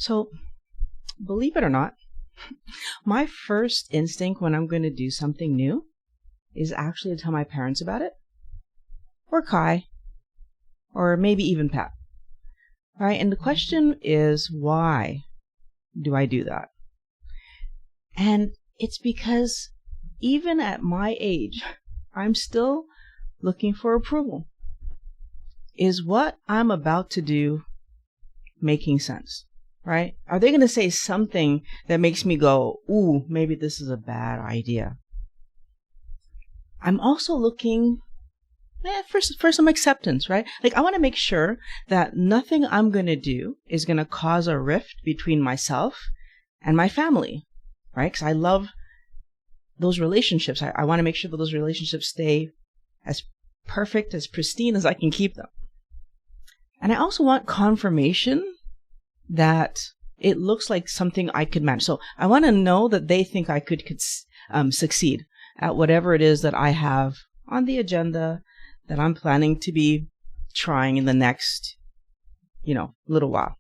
So, believe it or not, my first instinct when I'm going to do something new is actually to tell my parents about it, or Kai, or maybe even Pat. All right, and the question is, why do I do that? And it's because even at my age, I'm still looking for approval. Is what I'm about to do making sense, right? Are they going to say something that makes me go, ooh, maybe this is a bad idea? I'm also looking for some acceptance, right? Like, I want to make sure that nothing I'm going to do is going to cause a rift between myself and my family, right? Because I love those relationships. I want to make sure that those relationships stay as perfect, as pristine as I can keep them. And I also want confirmation that it looks like something I could manage. So I want to know that they think I could succeed at whatever it is that I have on the agenda that I'm planning to be trying in the next, little while.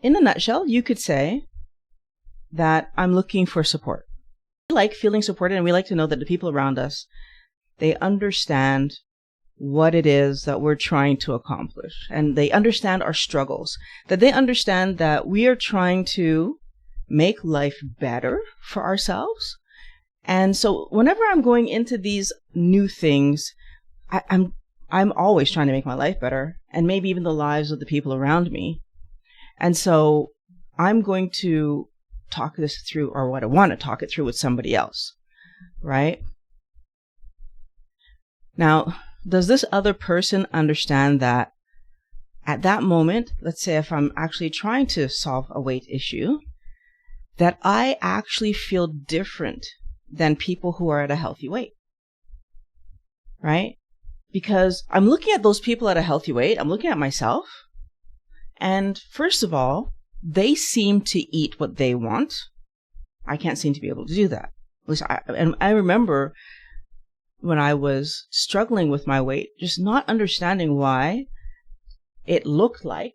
In a nutshell, you could say that I'm looking for support. We like feeling supported, and we like to know that the people around us, they understand what it is that we're trying to accomplish, and they understand our struggles, that they understand that we are trying to make life better for ourselves. And so whenever I'm going into these new things, I'm always trying to make my life better, and maybe even the lives of the people around me. And so I'm going to talk this through, or what I want to talk it through with somebody else, right? Now, does this other person understand that at that moment, let's say if I'm actually trying to solve a weight issue, that I actually feel different than people who are at a healthy weight, right? Because I'm looking at those people at a healthy weight, I'm looking at myself, and first of all, they seem to eat what they want. I can't seem to be able to do that. At least I remember when I was struggling with my weight, just not understanding why it looked like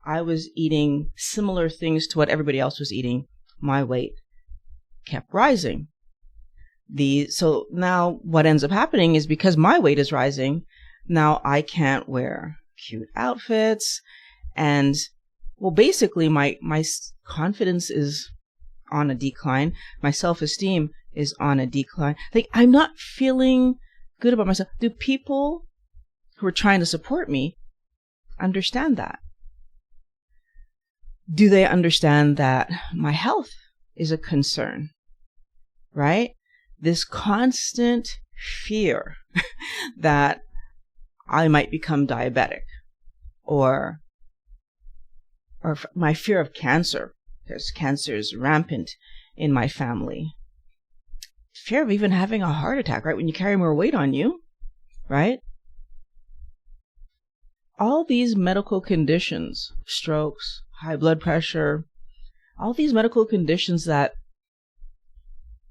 I was eating similar things to what everybody else was eating. My weight kept rising. So now what ends up happening is, because my weight is rising, now I can't wear cute outfits, and basically my confidence is on a decline. My self-esteem is on a decline. Like, I'm not feeling good about myself. Do people who are trying to support me understand that? Do they understand that my health is a concern, right? This constant fear that I might become diabetic, or my fear of cancer, because cancer is rampant in my family. Fear of even having a heart attack, right? When you carry more weight on you, right? All these medical conditions, strokes, high blood pressure, all these medical conditions that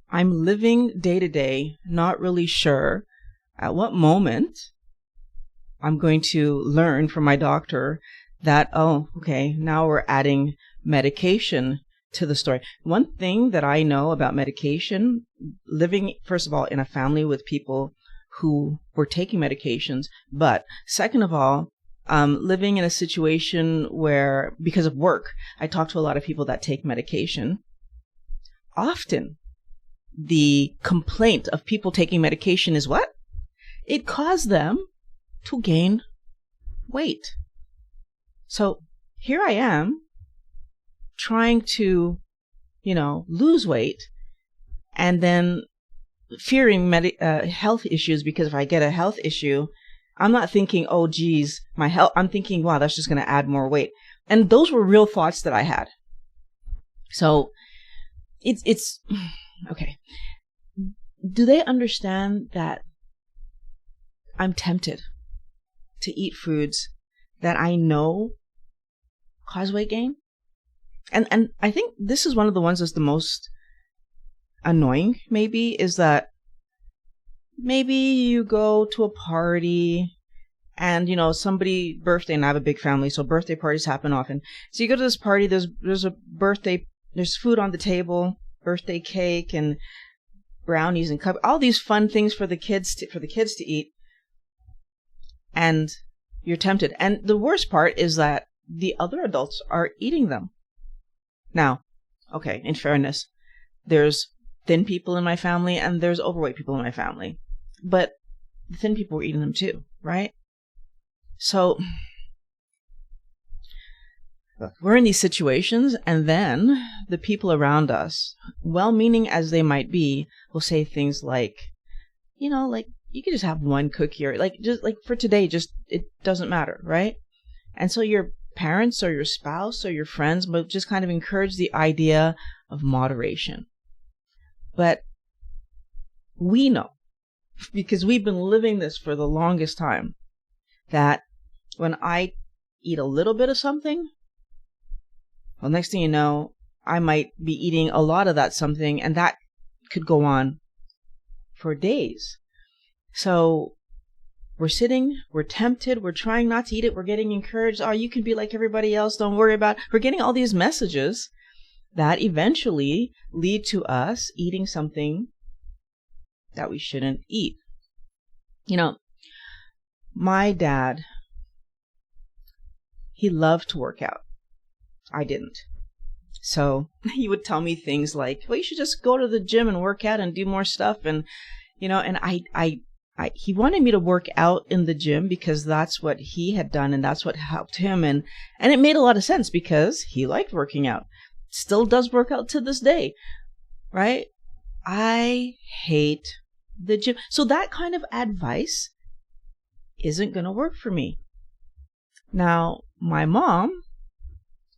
I'm living day to day, not really sure at what moment I'm going to learn from my doctor that, oh, okay, now we're adding medication to the story. One thing that I know about medication, living, first of all, in a family with people who were taking medications, but second of all, living in a situation where, because of work, I talk to a lot of people that take medication. Often, the complaint of people taking medication is what? It caused them to gain weight. So here I am trying to, lose weight, and then fearing health issues, because if I get a health issue, I'm not thinking, oh, geez, my health. I'm thinking, wow, that's just going to add more weight. And those were real thoughts that I had. So it's okay. Do they understand that I'm tempted to eat foods that I know cause weight gain? And I think this is one of the ones that's the most annoying, maybe, is that maybe you go to a party And, somebody birthday, and I have a big family, so birthday parties happen often. So you go to this party, there's a birthday, there's food on the table, birthday cake and brownies and all these fun things for the kids to eat. And you're tempted. And the worst part is that the other adults are eating them. Now, okay, in fairness, there's thin people in my family and there's overweight people in my family. But the thin people were eating them too, right? So we're in these situations, and then the people around us, well-meaning as they might be, will say things like, like, you could just have one cookie, or just for today, it doesn't matter, right? And so your parents or your spouse or your friends will just kind of encourage the idea of moderation. But we know, because we've been living this for the longest time, that when I eat a little bit of something, well, next thing you know, I might be eating a lot of that something, and that could go on for days. So we're sitting, we're tempted, we're trying not to eat it, we're getting encouraged, oh, you can be like everybody else, don't worry about it. We're getting all these messages that eventually lead to us eating something that we shouldn't eat. My dad, he loved to work out. I didn't. So he would tell me things like, well, you should just go to the gym and work out and do more stuff. And, and he wanted me to work out in the gym because that's what he had done and that's what helped him. And it made a lot of sense because he liked working out. Still does work out to this day, right? I hate the gym. So that kind of advice isn't going to work for me. Now, my mom,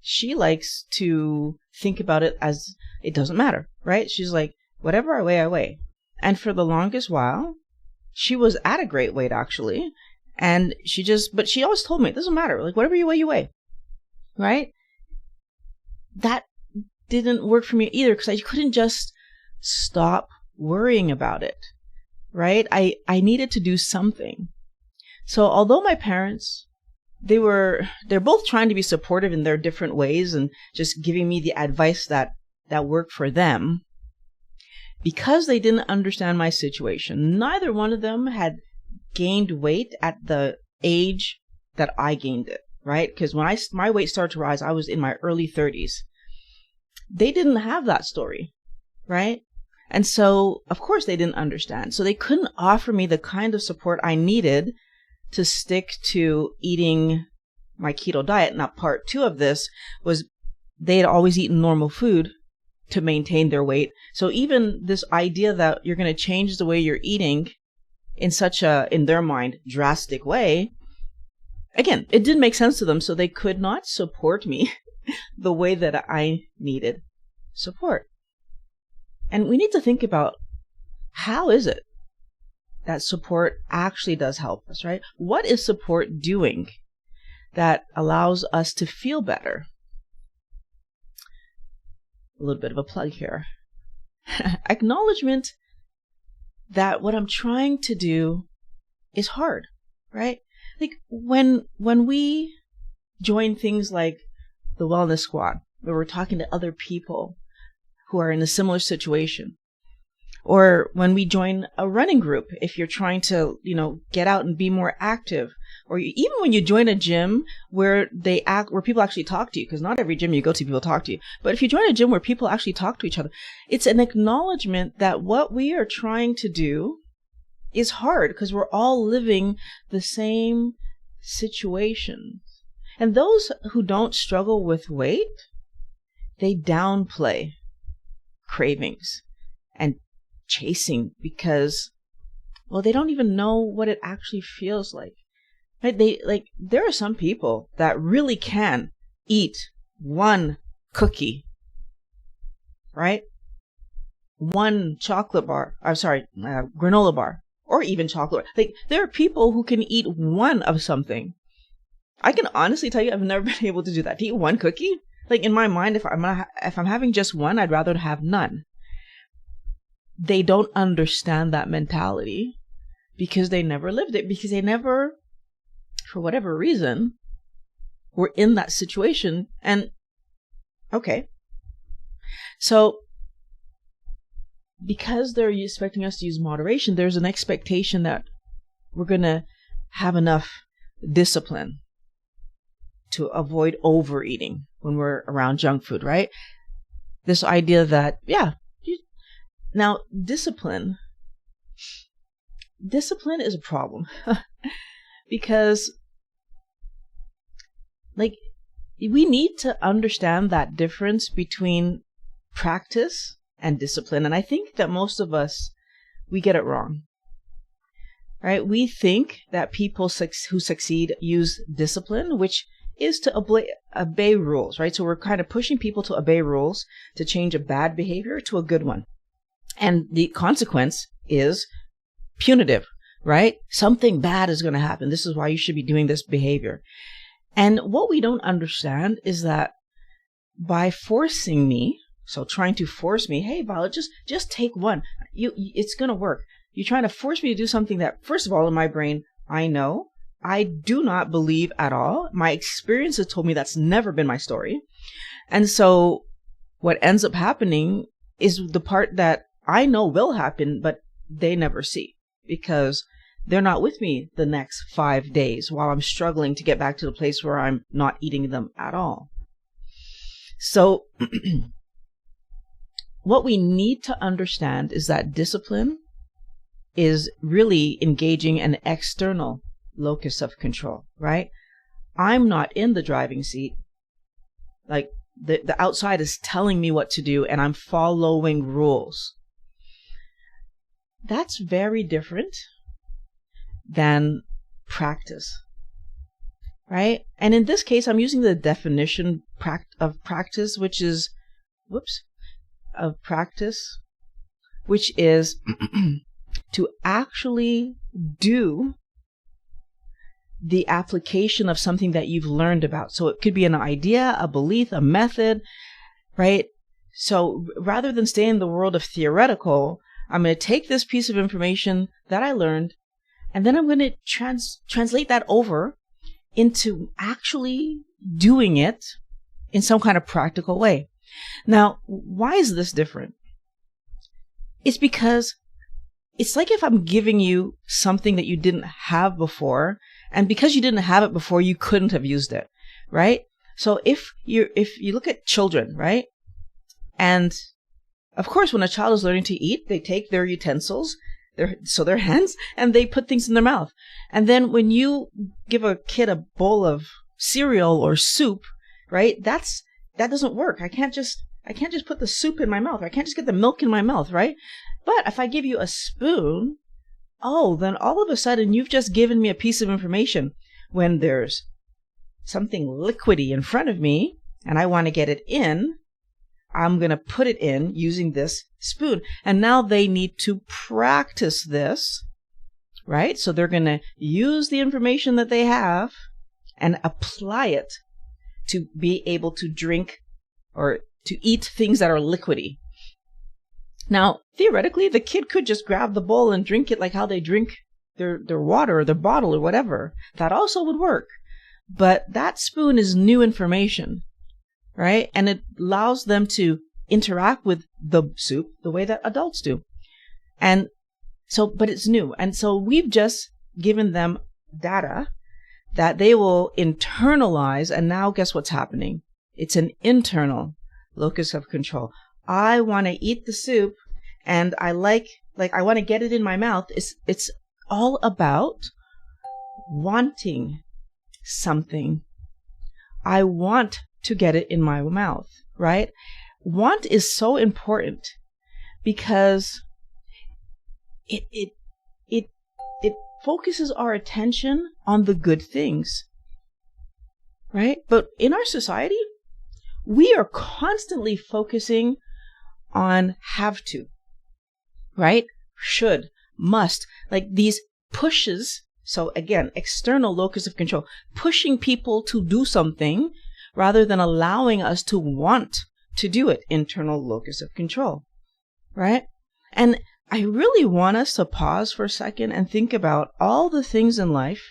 she likes to think about it as it doesn't matter, right? She's like, whatever I weigh, I weigh. And for the longest while, she was at a great weight, actually. And but she always told me, it doesn't matter. Like, whatever you weigh, right? That didn't work for me either because I couldn't just stop worrying about it, right? I needed to do something. So although my parents, they're both trying to be supportive in their different ways and just giving me the advice that worked for them, because they didn't understand my situation, neither one of them had gained weight at the age that I gained it, right? Because when my weight started to rise, I was in my early 30s. They didn't have that story, right? And so, of course, they didn't understand. So they couldn't offer me the kind of support I needed to stick to eating my keto diet. Now, part 2 of this was they had always eaten normal food to maintain their weight. So even this idea that you're going to change the way you're eating in such in their mind, drastic way, again, it didn't make sense to them. So they could not support me the way that I needed support. And we need to think about, how is it that support actually does help us, right? What is support doing that allows us to feel better? A little bit of a plug here. Acknowledgement that what I'm trying to do is hard, right? Like when we join things like the Wellness Squad, where we're talking to other people who are in a similar situation, or when we join a running group, if you're trying to, get out and be more active, or even when you join a gym where people actually talk to you, because not every gym you go to, people talk to you. But if you join a gym where people actually talk to each other, it's an acknowledgement that what we are trying to do is hard because we're all living the same situation. And those who don't struggle with weight, they downplay cravings and chasing because, they don't even know what it actually feels like. Right? There are some people that really can eat one cookie, right? One chocolate bar, granola bar, or even chocolate bar. There are people who can eat one of something. I can honestly tell you, I've never been able to do that. To eat one cookie, in my mind, if I'm having just one, I'd rather have none. They don't understand that mentality because they never lived it, because they never for whatever reason, we're in that situation. And okay, so because they're expecting us to use moderation, there's an expectation that we're going to have enough discipline to avoid overeating when we're around junk food, right? This idea that, now discipline is a problem because like we need to understand that difference between practice and discipline. And I think that most of us, we get it wrong, right? We think that people who succeed use discipline, which is to obey rules, right? So we're kind of pushing people to obey rules to change a bad behavior to a good one. And the consequence is punitive, right? Something bad is going to happen. This is why you should be doing this behavior. And what we don't understand is that by forcing me, so trying to force me, hey, Violet, just take one. It's going to work. You're trying to force me to do something that, first of all, in my brain, I know I do not believe at all. My experience has told me that's never been my story. And so what ends up happening is the part that I know will happen, but they never see because they're not with me the next 5 days while I'm struggling to get back to the place where I'm not eating them at all. So what we need to understand is that discipline is really engaging an external locus of control, right? I'm not in the driving seat. Like the outside is telling me what to do and I'm following rules. That's very different than practice, right? And in this case, I'm using the definition of practice, which is, to actually do the application of something that you've learned about. So it could be an idea, a belief, a method, right? So rather than stay in the world of theoretical, I'm going to take this piece of information that I learned, and then I'm going to translate that over into actually doing it in some kind of practical way. Now, why is this different? It's because it's like if I'm giving you something that you didn't have before, and because you didn't have it before, you couldn't have used it, right? So if you look at children, right? And of course, when a child is learning to eat, they take their utensils, their hands, and they put things in their mouth. And then when you give a kid a bowl of cereal or soup, right? That doesn't work. I can't just put the soup in my mouth. I can't just get the milk in my mouth, right? But if I give you a spoon, then all of a sudden you've just given me a piece of information. When there's something liquidy in front of me and I want to get it in, I'm going to put it in using this spoon. And now they need to practice this, right? So they're going to use the information that they have and apply it to be able to drink or to eat things that are liquidy. Now, theoretically, the kid could just grab the bowl and drink it like how they drink their water or their bottle or whatever. That also would work. But that spoon is new information, right? And it allows them to interact with the soup the way that adults do. And so, but it's new. And so we've just given them data that they will internalize. And now guess what's happening? It's an internal locus of control. I want to eat the soup and I want to get it in my mouth. It's all about wanting something. I want to get it in my mouth, right? Want is so important because it focuses our attention on the good things, right? But in our society, we are constantly focusing on have to, right? Should, must, like these pushes. So again, external locus of control, pushing people to do something rather than allowing us to want to do it. Internal locus of control, right? And I really want us to pause for a second and think about all the things in life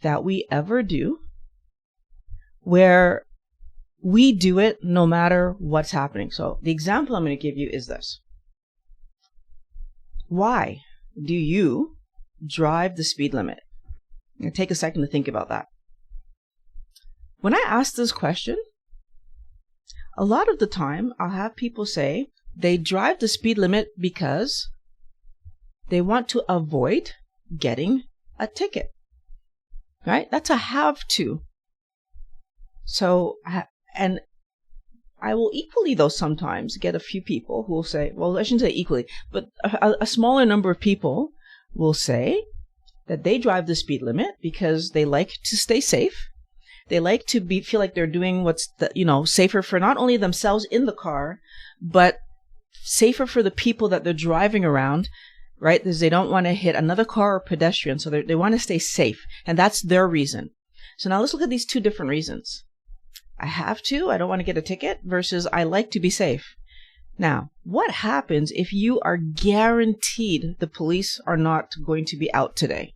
that we ever do where we do it no matter what's happening. So the example I'm going to give you is this. Why do you drive the speed limit? I'm going to take a second to think about that. When I ask this question, a lot of the time I'll have people say they drive the speed limit because they want to avoid getting a ticket, right? That's a have to. So, and I will equally, though, sometimes get a few people who will say, well, I shouldn't say equally, but a smaller number of people will say that they drive the speed limit because they like to stay safe. They like to feel like they're doing what's safer for not only themselves in the car, but safer for the people that they're driving around, right? Because they don't want to hit another car or pedestrian, so they want to stay safe, and that's their reason. So now let's look at these two different reasons. I have to, I don't want to get a ticket, versus I like to be safe. Now, what happens if you are guaranteed the police are not going to be out today?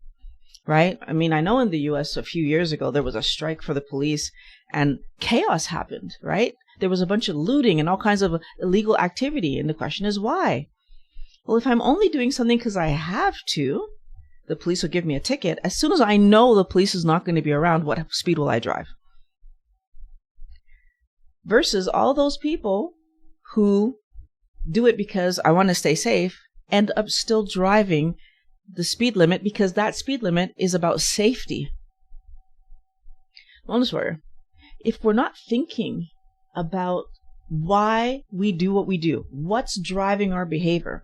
Right? I mean, I know in the US a few years ago, there was a strike for the police and chaos happened, right? There was a bunch of looting and all kinds of illegal activity. And the question is why? Well, if I'm only doing something because I have to, the police will give me a ticket. As soon as I know the police is not going to be around, what speed will I drive? Versus all those people who do it because I want to stay safe, end up still driving the speed limit because that speed limit is about safety. Honest warrior, if we're not thinking about why we do what we do, what's driving our behavior,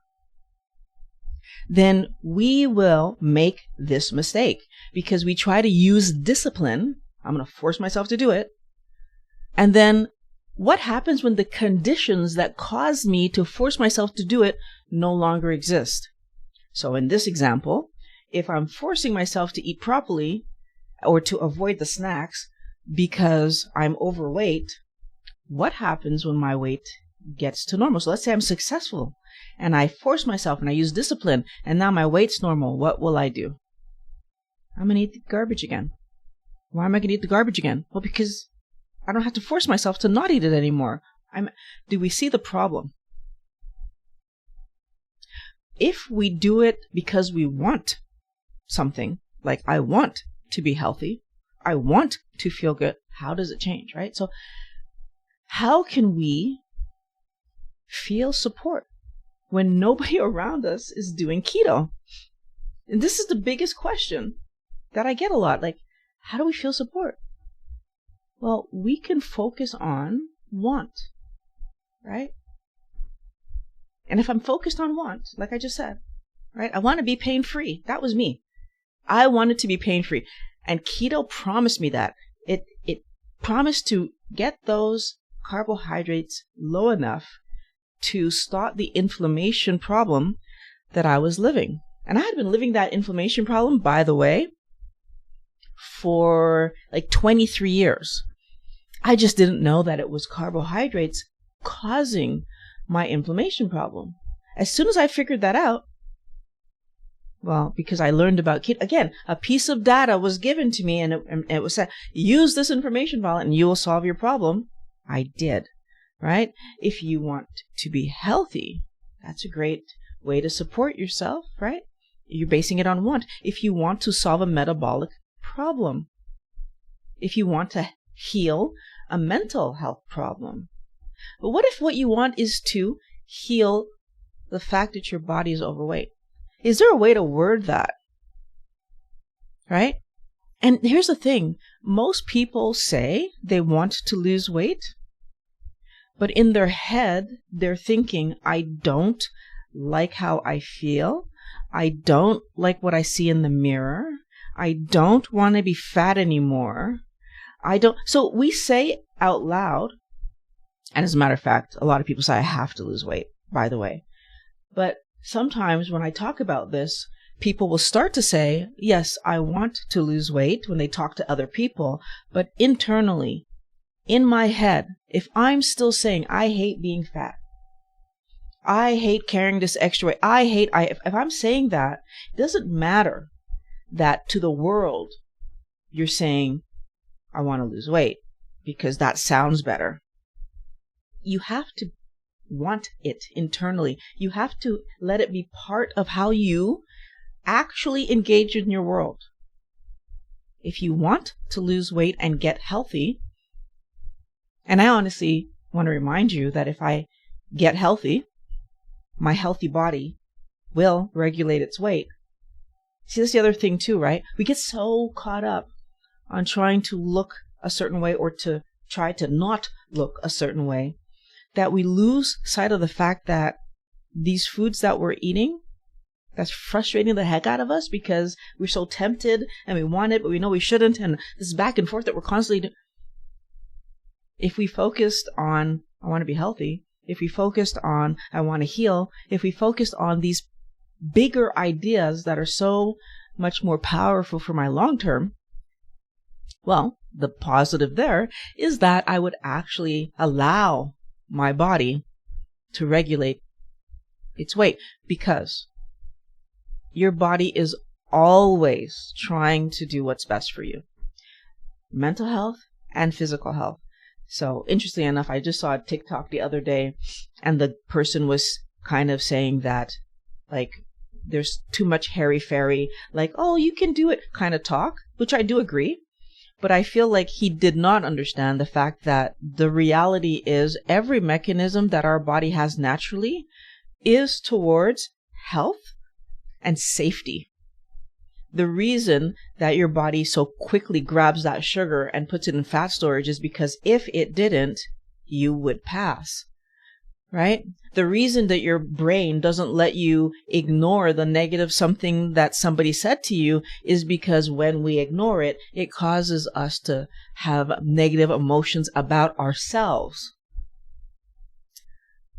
then we will make this mistake because we try to use discipline. I'm going to force myself to do it. And then what happens when the conditions that cause me to force myself to do it no longer exist? So in this example, if I'm forcing myself to eat properly or to avoid the snacks because I'm overweight, what happens when my weight gets to normal? So let's say I'm successful and I force myself and I use discipline and now my weight's normal. What will I do? I'm going to eat the garbage again. Why am I going to eat the garbage again? Well, because I don't have to force myself to not eat it anymore. Do we see the problem? If we do it because we want something, like I want to be healthy, I want to feel good, how does it change, right? So how can we feel support when nobody around us is doing keto? And this is the biggest question that I get a lot. Like, how do we feel support? Well, we can focus on want, right? And if I'm focused on want, like I just said, right? I want to be pain-free. That was me. I wanted to be pain-free. And keto promised me that. It promised to get those carbohydrates low enough to stop the inflammation problem that I was living. And I had been living that inflammation problem, by the way, for like 23 years. I just didn't know that it was carbohydrates causing my inflammation problem. As soon as I figured that out, well, because I learned about keto, again, a piece of data was given to me and it was said, use this information file and you will solve your problem. I did, right? If you want to be healthy, that's a great way to support yourself, right? You're basing it on want. If you want to solve a metabolic problem, if you want to heal a mental health problem. But what if what you want is to heal the fact that your body is overweight? Is there a way to word that? Right? And here's the thing. Most people say they want to lose weight, but in their head, they're thinking, I don't like how I feel. I don't like what I see in the mirror. I don't want to be fat anymore. So we say out loud, and as a matter of fact, a lot of people say I have to lose weight, by the way. But sometimes when I talk about this, people will start to say, yes, I want to lose weight when they talk to other people. But internally, in my head, if I'm still saying, I hate being fat, I hate carrying this extra weight, if I'm saying that, it doesn't matter that to the world, you're saying, I want to lose weight because that sounds better. You have to want it internally. You have to let it be part of how you actually engage in your world. If you want to lose weight and get healthy, and I honestly want to remind you that if I get healthy, my healthy body will regulate its weight. See, that's the other thing too, right? We get so caught up on trying to look a certain way or to try to not look a certain way that we lose sight of the fact that these foods that we're eating, that's frustrating the heck out of us because we're so tempted and we want it, but we know we shouldn't. And this back and forth that we're constantly If we focused on, I want to be healthy, if we focused on, I want to heal, if we focused on these bigger ideas that are so much more powerful for my long term, well, the positive there is that I would actually allow my body to regulate its weight, because your body is always trying to do what's best for you. Mental health and physical health. So interestingly enough, I just saw a TikTok the other day, and the person was kind of saying that, like, there's too much hairy-fairy, like, oh, you can do it kind of talk, which I do agree. But I feel like he did not understand the fact that the reality is every mechanism that our body has naturally is towards health and safety. The reason that your body so quickly grabs that sugar and puts it in fat storage is because if it didn't, you would pass, right? The reason that your brain doesn't let you ignore the negative something that somebody said to you is because when we ignore it, it causes us to have negative emotions about ourselves.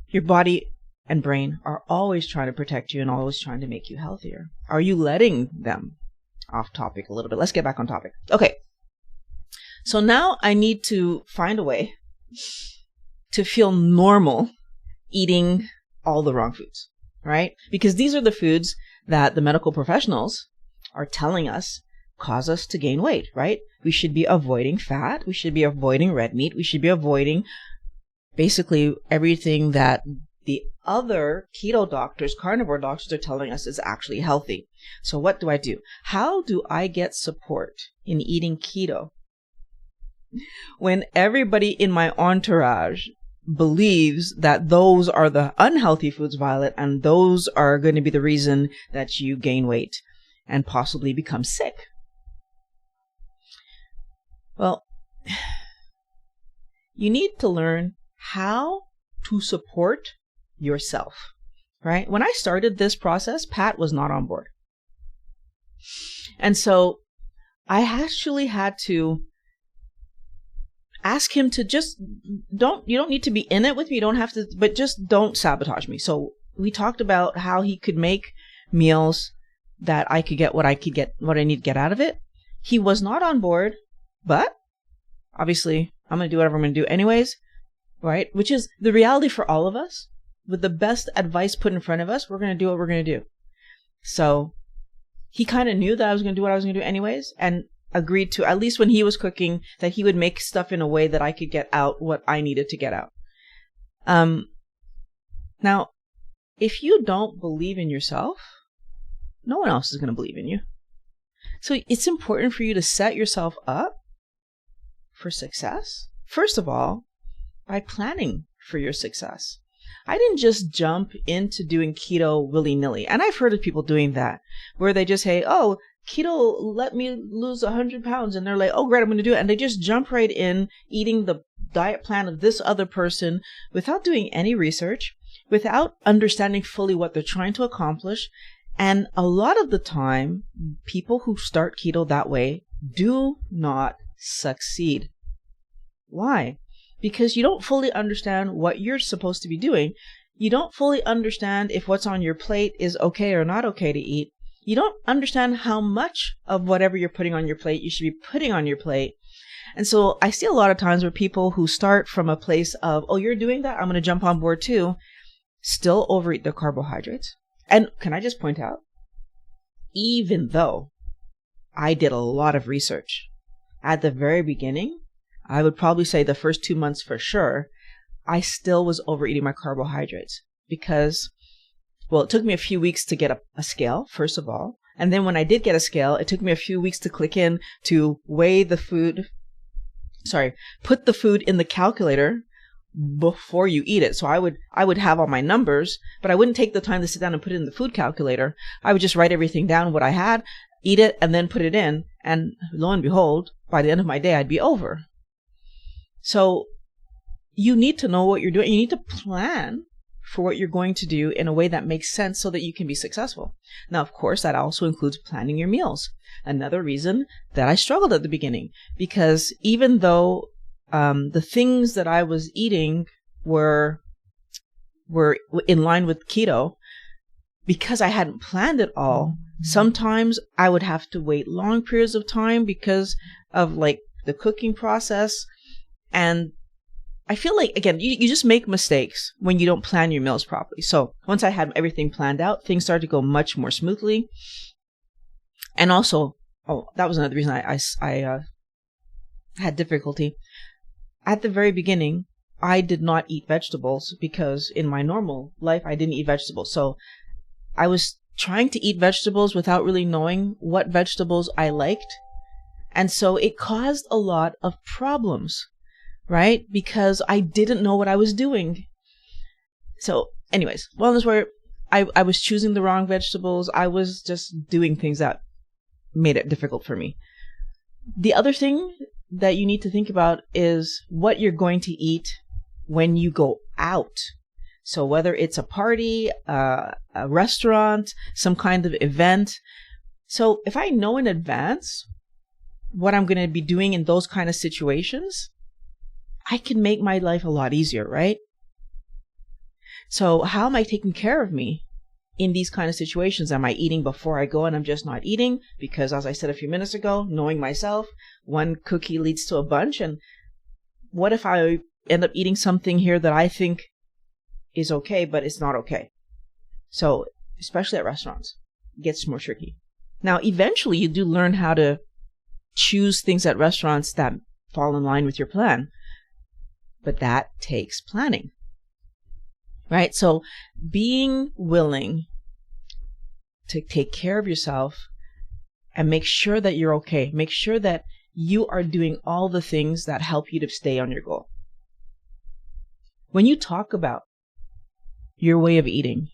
Your body and brain are always trying to protect you and always trying to make you healthier. Are you letting them? Off topic a little bit. Let's get back on topic. Okay. So now I need to find a way to feel normal eating all the wrong foods, right? Because these are the foods that the medical professionals are telling us cause us to gain weight, right? We should be avoiding fat. We should be avoiding red meat. We should be avoiding basically everything that the other keto doctors, carnivore doctors are telling us is actually healthy. So what do I do? How do I get support in eating keto when everybody in my entourage believes that those are the unhealthy foods, Violet, and those are going to be the reason that you gain weight and possibly become sick? Well, you need to learn how to support yourself, right? When I started this process, Pat was not on board. And so I actually had to ask him to just you don't need to be in it with me. You don't have to, but just don't sabotage me. So we talked about how he could make meals that I could get what I need to get out of it. He was not on board, but obviously I'm going to do whatever I'm going to do anyways, right? Which is the reality for all of us. With the best advice put in front of us, we're going to do what we're going to do. So he kind of knew that I was going to do what I was going to do anyways, and agreed to, at least when he was cooking, that he would make stuff in a way that I could get out what I needed to get out. Now, if you don't believe in yourself, no one else is going to believe in you. So it's important for you to set yourself up for success, first of all, by planning for your success. I didn't just jump into doing keto willy-nilly. And I've heard of people doing that, where they just say, oh, keto let me lose 100 pounds. And they're like, oh, great, I'm going to do it. And they just jump right in eating the diet plan of this other person without doing any research, without understanding fully what they're trying to accomplish. And a lot of the time, people who start keto that way do not succeed. Why? Because you don't fully understand what you're supposed to be doing. You don't fully understand if what's on your plate is okay or not okay to eat. You don't understand how much of whatever you're putting on your plate you should be putting on your plate. And so I see a lot of times where people who start from a place of, oh, you're doing that, I'm going to jump on board too, still overeat their carbohydrates. And can I just point out, even though I did a lot of research at the very beginning, I would probably say the first 2 months for sure, I still was overeating my carbohydrates because, well, it took me a few weeks to get a scale, first of all. And then when I did get a scale, it took me a few weeks to click in to weigh the food. Put the food in the calculator before you eat it. So I would have all my numbers, but I wouldn't take the time to sit down and put it in the food calculator. I would just write everything down, what I had, eat it, and then put it in. And lo and behold, by the end of my day, I'd be over. So you need to know what you're doing. You need to plan for what you're going to do in a way that makes sense so that you can be successful. Now, of course, that also includes planning your meals. Another reason that I struggled at the beginning, because even though the things that I was eating were in line with keto, because I hadn't planned it all, sometimes I would have to wait long periods of time because of like the cooking process. And I feel like, again, you just make mistakes when you don't plan your meals properly. So once I had everything planned out, things started to go much more smoothly. And also, that was another reason I had difficulty. At the very beginning, I did not eat vegetables because in my normal life, I didn't eat vegetables. So I was trying to eat vegetables without really knowing what vegetables I liked. And so it caused a lot of problems, right? Because I didn't know what I was doing. So anyways, wellness where I was choosing the wrong vegetables. I was just doing things that made it difficult for me. The other thing that you need to think about is what you're going to eat when you go out. So whether it's a party, a restaurant, some kind of event. So if I know in advance what I'm going to be doing in those kind of situations, I can make my life a lot easier, right? So how am I taking care of me in these kind of situations? Am I eating before I go and I'm just not eating? Because as I said a few minutes ago, knowing myself, one cookie leads to a bunch. And what if I end up eating something here that I think is okay, but it's not okay? So especially at restaurants, it gets more tricky. Now, eventually you do learn how to choose things at restaurants that fall in line with your plan. But that takes planning, right? So being willing to take care of yourself and make sure that you're okay. Make sure that you are doing all the things that help you to stay on your goal. When you talk about your way of eating,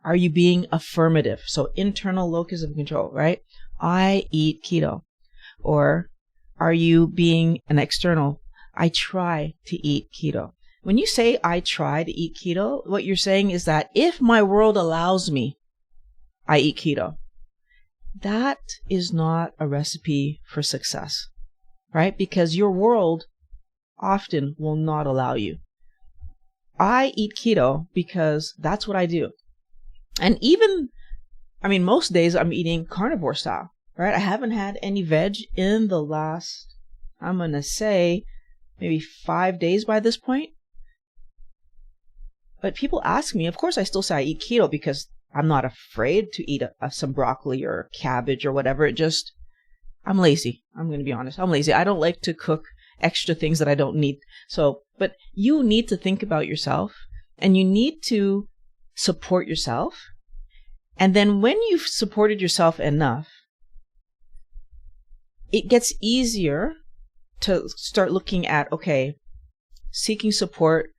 are you being affirmative? So internal locus of control, right? I eat keto. Or are you being an external? I try to eat keto. When you say I try to eat keto, what you're saying is that if my world allows me, I eat keto. That is not a recipe for success, right? Because your world often will not allow you. I eat keto because that's what I do. And most days I'm eating carnivore style, right? I haven't had any veg in the last, I'm going to say, maybe 5 days by this point. But people ask me, of course I still say I eat keto because I'm not afraid to eat some broccoli or cabbage or whatever. I'm lazy. I'm going to be honest. I'm lazy. I don't like to cook extra things that I don't need. So, but you need to think about yourself and you need to support yourself. And then when you've supported yourself enough, it gets easier to start looking at, okay, seeking support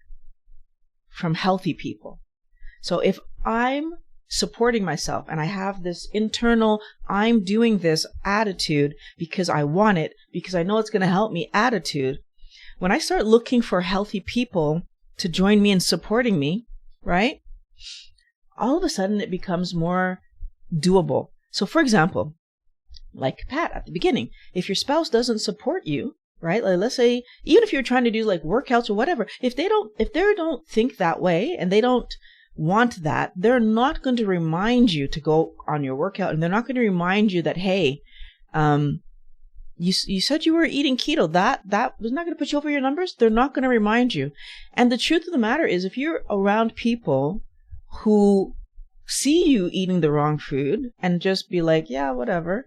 from healthy people. So if I'm supporting myself and I have this internal, I'm doing this attitude because I want it, because I know it's going to help me attitude, when I start looking for healthy people to join me in supporting me, right? All of a sudden it becomes more doable. So for example, like Pat at the beginning, if your spouse doesn't support you, right? Like let's say, even if you're trying to do like workouts or whatever, if they don't think that way and they don't want that, they're not going to remind you to go on your workout, and they're not going to remind you that, hey, you said you were eating keto. That was not going to put you over your numbers. They're not going to remind you. And the truth of the matter is, if you're around people who see you eating the wrong food and just be like, yeah, whatever,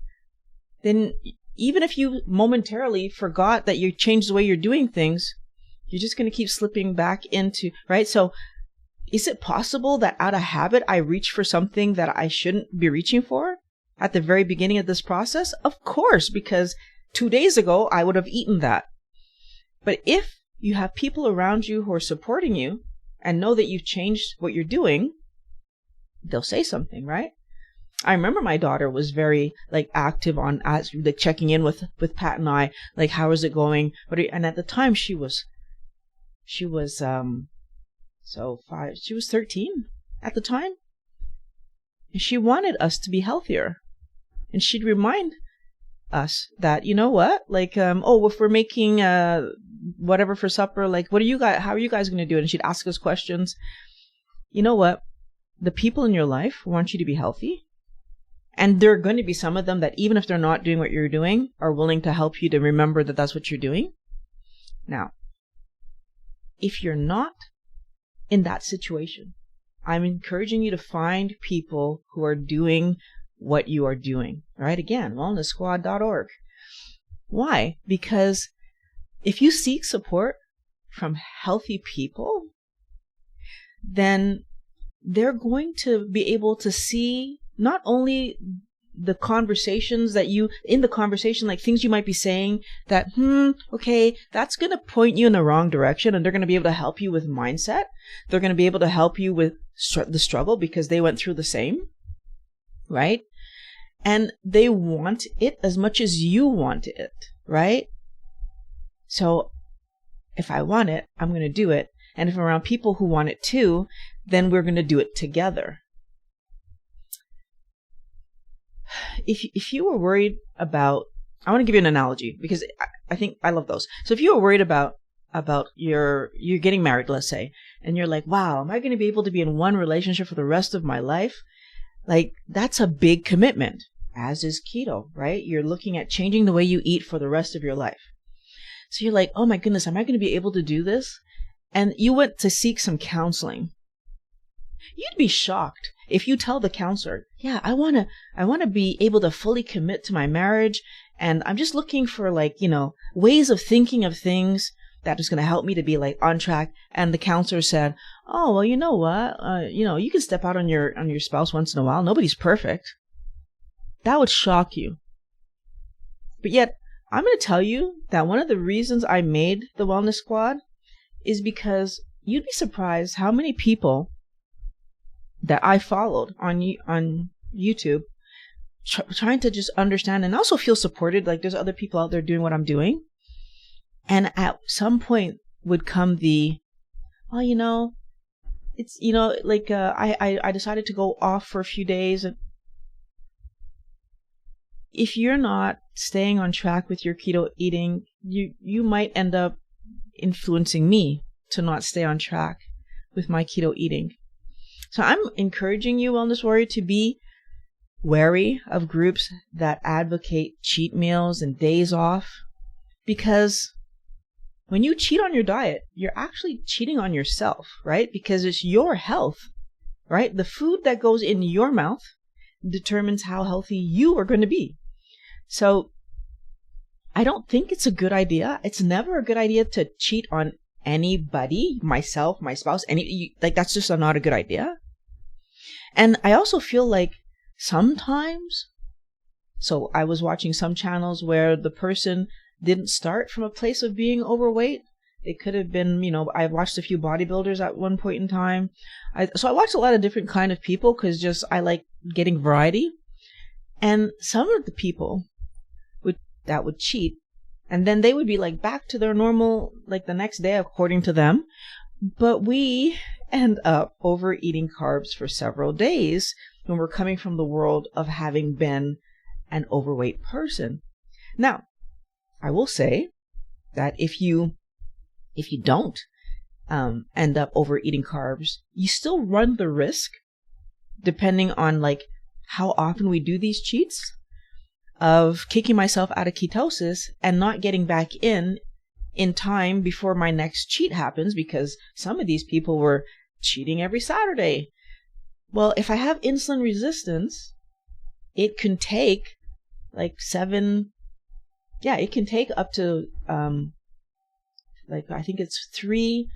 then even if you momentarily forgot that you changed the way you're doing things, you're just going to keep slipping back into, right? So is it possible that out of habit, I reach for something that I shouldn't be reaching for at the very beginning of this process? Of course, because 2 days ago, I would have eaten that. But if you have people around you who are supporting you and know that you've changed what you're doing, they'll say something, right? I remember my daughter was very active on checking in with Pat and I, like, how is it going? And at the time she was 13 at the time. And she wanted us to be healthier. And she'd remind us that, you know what, if we're making whatever for supper, how are you guys going to do it? And she'd ask us questions. You know what? The people in your life want you to be healthy. And there are going to be some of them that even if they're not doing what you're doing, are willing to help you to remember that that's what you're doing. Now, if you're not in that situation, I'm encouraging you to find people who are doing what you are doing. Right? Again, wellnesssquad.org. Why? Because if you seek support from healthy people, then they're going to be able to see not only the conversations that things you might be saying that, okay, that's going to point you in the wrong direction, and they're going to be able to help you with mindset. They're going to be able to help you with the struggle because they went through the same, right? And they want it as much as you want it, right? So if I want it, I'm going to do it. And if I'm around people who want it too, then we're going to do it together. If you were worried about, I want to give you an analogy because I think I love those. So if you were worried about you're getting married, let's say, and you're like, wow, am I going to be able to be in one relationship for the rest of my life? That's a big commitment, as is keto, right? You're looking at changing the way you eat for the rest of your life. So you're like, oh my goodness, am I going to be able to do this? And you went to seek some counseling. You'd be shocked if you tell the counselor, yeah, I want to be able to fully commit to my marriage, and I'm just looking for ways of thinking of things that is going to help me to be on track. And the counselor said, oh, well, you know what? You can step out on your spouse once in a while. Nobody's perfect. That would shock you. But yet, I'm going to tell you that one of the reasons I made the Wellness Squad is because you'd be surprised how many people that I followed on YouTube trying to just understand and also feel supported. There's other people out there doing what I'm doing. And at some point would come I decided to go off for a few days. And if you're not staying on track with your keto eating, you might end up influencing me to not stay on track with my keto eating. So I'm encouraging you, Wellness Warrior, to be wary of groups that advocate cheat meals and days off, because when you cheat on your diet, you're actually cheating on yourself, right? Because it's your health, right? The food that goes in your mouth determines how healthy you are going to be. So I don't think it's a good idea. It's never a good idea to cheat on anybody, myself, my spouse, that's just not a good idea. And I also feel like sometimes, so I was watching some channels where the person didn't start from a place of being overweight. It could have been, I watched a few bodybuilders at one point in time. So I watched a lot of different kind of people because I like getting variety. And some of the people that would cheat, and then they would be back to their normal, the next day, according to them. But we end up overeating carbs for several days when we're coming from the world of having been an overweight person. Now, I will say that if you don't end up overeating carbs, you still run the risk, depending on how often we do these cheats, of kicking myself out of ketosis and not getting back in time before my next cheat happens, because some of these people were cheating every Saturday. Well, if I have insulin resistance, it can take 7 yeah, it can take up to, I think it's 3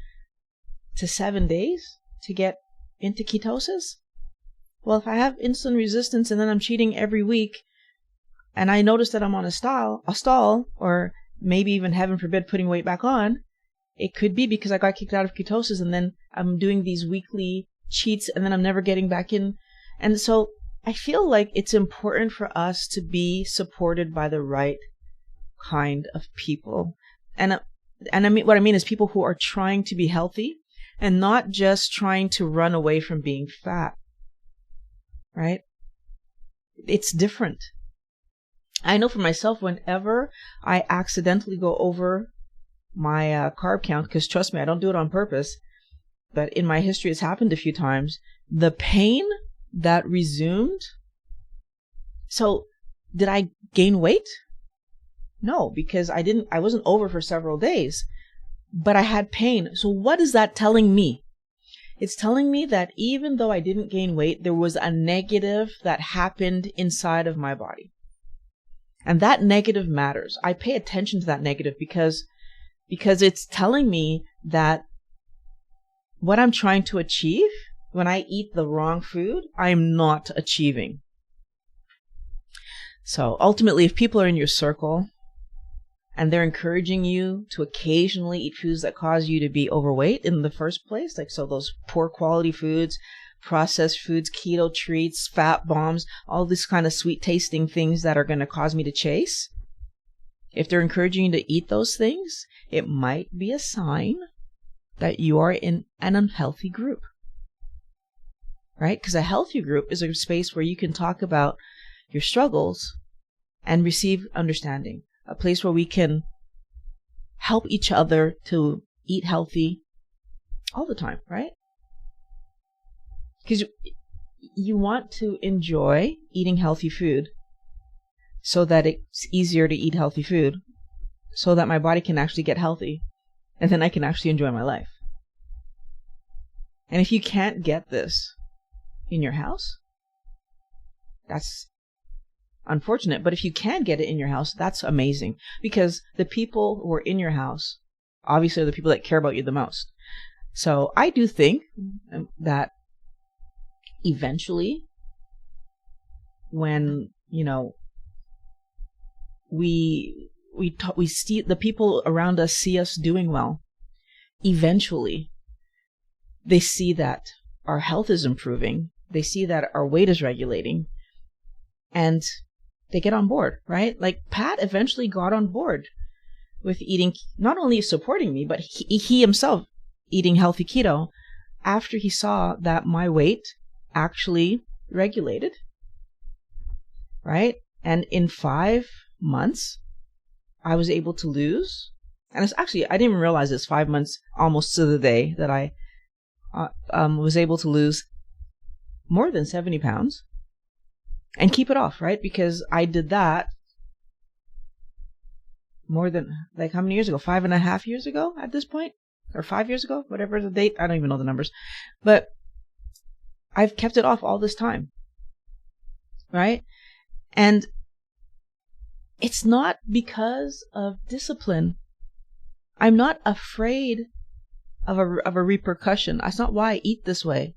to 7 days to get into ketosis. Well, if I have insulin resistance and then I'm cheating every week and I notice that I'm on a stall, or maybe even, heaven forbid, putting weight back on, it could be because I got kicked out of ketosis and then I'm doing these weekly cheats and then I'm never getting back in. And so I feel like it's important for us to be supported by the right kind of people. And I mean, what I mean is people who are trying to be healthy and not just trying to run away from being fat. Right? It's different. I know for myself, whenever I accidentally go over my carb count, because trust me, I don't do it on purpose, but in my history it's happened a few times, the pain that resumed. So did I gain weight? No, because I wasn't over for several days, but I had pain. So what is that telling me? It's telling me that even though I didn't gain weight, there was a negative that happened inside of my body. And that negative matters. I pay attention to that negative because it's telling me that what I'm trying to achieve when I eat the wrong food, I'm not achieving. So ultimately, if people are in your circle and they're encouraging you to occasionally eat foods that cause you to be overweight in the first place, like so those poor quality foods, processed foods, keto treats, fat bombs, all these kind of sweet tasting things that are going to cause me to chase, if they're encouraging you to eat those things, it might be a sign that you are in an unhealthy group. Right? Because a healthy group is a space where you can talk about your struggles and receive understanding. A place where we can help each other to eat healthy all the time, right? Because you want to enjoy eating healthy food so that it's easier to eat healthy food, so that my body can actually get healthy, and then I can actually enjoy my life. And if you can't get this in your house, that's unfortunate. But if you can get it in your house, that's amazing, because the people who are in your house obviously are the people that care about you the most. So I do think that eventually, when we see the people around us see us doing well, eventually they see that our health is improving, they see that our weight is regulating, and they get on board, right? Like Pat eventually got on board with eating, not only supporting me, but he himself eating healthy keto after he saw that my weight actually regulated, right? And in 5 months, I was able to lose, and it's actually, I didn't even realize it's 5 months almost to the day that I was able to lose more than 70 pounds and keep it off, right? Because I did that more than, like, how many years ago? 5.5 years ago at this point? Or 5 years ago? Whatever the date. I don't even know the numbers. But I've kept it off all this time, right? And it's not because of discipline. I'm not afraid of a repercussion. That's not why I eat this way.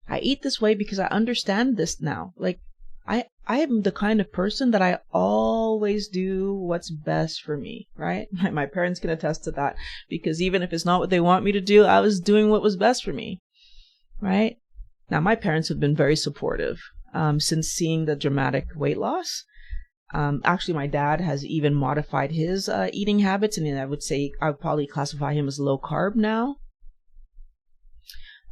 I eat this way because I understand this now. Like, I am the kind of person that I always do what's best for me, right? My parents can attest to that, because even if it's not what they want me to do, I was doing what was best for me, right? Now, my parents have been very supportive since seeing the dramatic weight loss. Actually, my dad has even modified his eating habits, and I would say I would probably classify him as low carb now.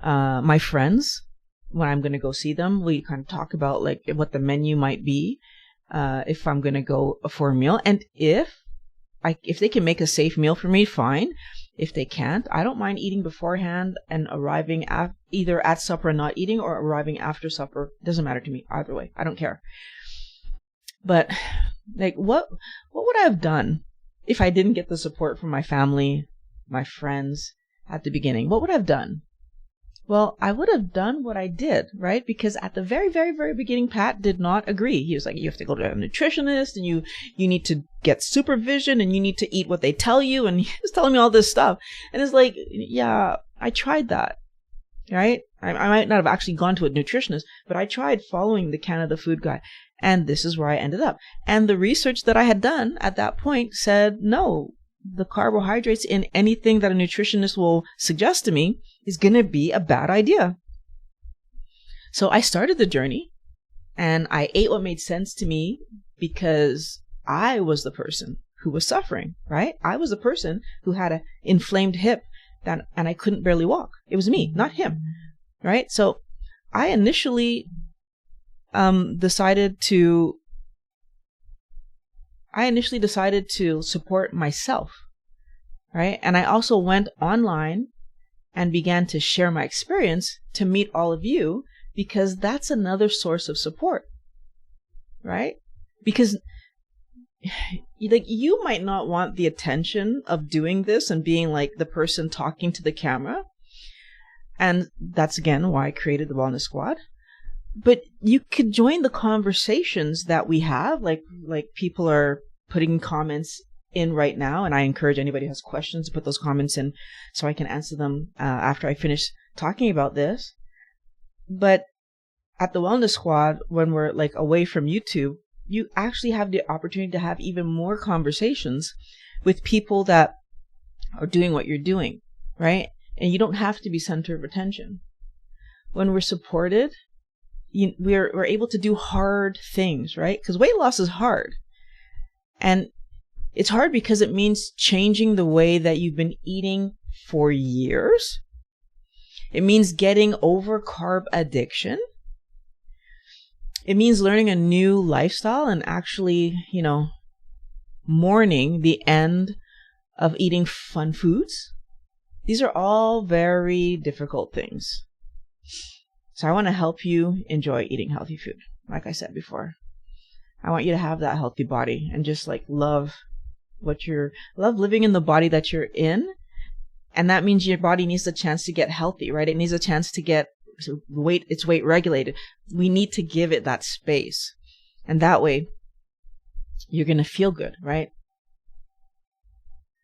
My friends, when I'm going to go see them, we kind of talk about like what the menu might be if I'm going to go for a meal. And if they can make a safe meal for me, fine. If they can't, I don't mind eating beforehand and arriving either at supper and not eating, or arriving after supper. It doesn't matter to me either way. I don't care. But like, what would I have done if I didn't get the support from my family, my friends at the beginning? What would I have done? Well, I would have done what I did, right? Because at the very, very, very beginning, Pat did not agree. He was like, you have to go to a nutritionist and you need to get supervision and you need to eat what they tell you. And he was telling me all this stuff. And it's like, yeah, I tried that, right? I might not have actually gone to a nutritionist, but I tried following the Canada Food Guide. And this is where I ended up. And the research that I had done at that point said, no, the carbohydrates in anything that a nutritionist will suggest to me is going to be a bad idea. So I started the journey and I ate what made sense to me because I was the person who was suffering, right? I was the person who had an inflamed hip and I couldn't barely walk. It was me, not him, right? So I initially decided to support myself, right? And I also went online and began to share my experience to meet all of you, because that's another source of support, right? Because like, you might not want the attention of doing this and being like the person talking to the camera. And that's again why I created the Wellness Squad. But you could join the conversations that we have, like people are putting comments in right now, and I encourage anybody who has questions to put those comments in so I can answer them after I finish talking about this. But at the Wellness Squad, when we're like away from YouTube, you actually have the opportunity to have even more conversations with people that are doing what you're doing, right? And you don't have to be center of attention. When we're supported, we're able to do hard things, right? Because weight loss is hard. And it's hard because it means changing the way that you've been eating for years. It means getting over carb addiction. It means learning a new lifestyle and actually, mourning the end of eating fun foods. These are all very difficult things. So I want to help you enjoy eating healthy food. Like I said before, I want you to have that healthy body and just like love living in the body that you're in. And that means your body needs a chance to get healthy, right? It needs a chance to get its weight regulated. We need to give it that space. And that way you're going to feel good, right?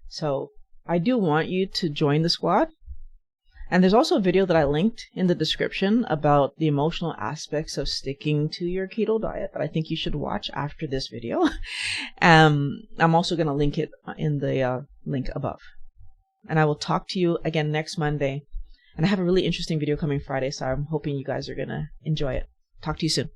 So I do want you to join the squad. And there's also a video that I linked in the description about the emotional aspects of sticking to your keto diet that I think you should watch after this video. I'm also going to link it in the link above. And I will talk to you again next Monday. And I have a really interesting video coming Friday, so I'm hoping you guys are going to enjoy it. Talk to you soon.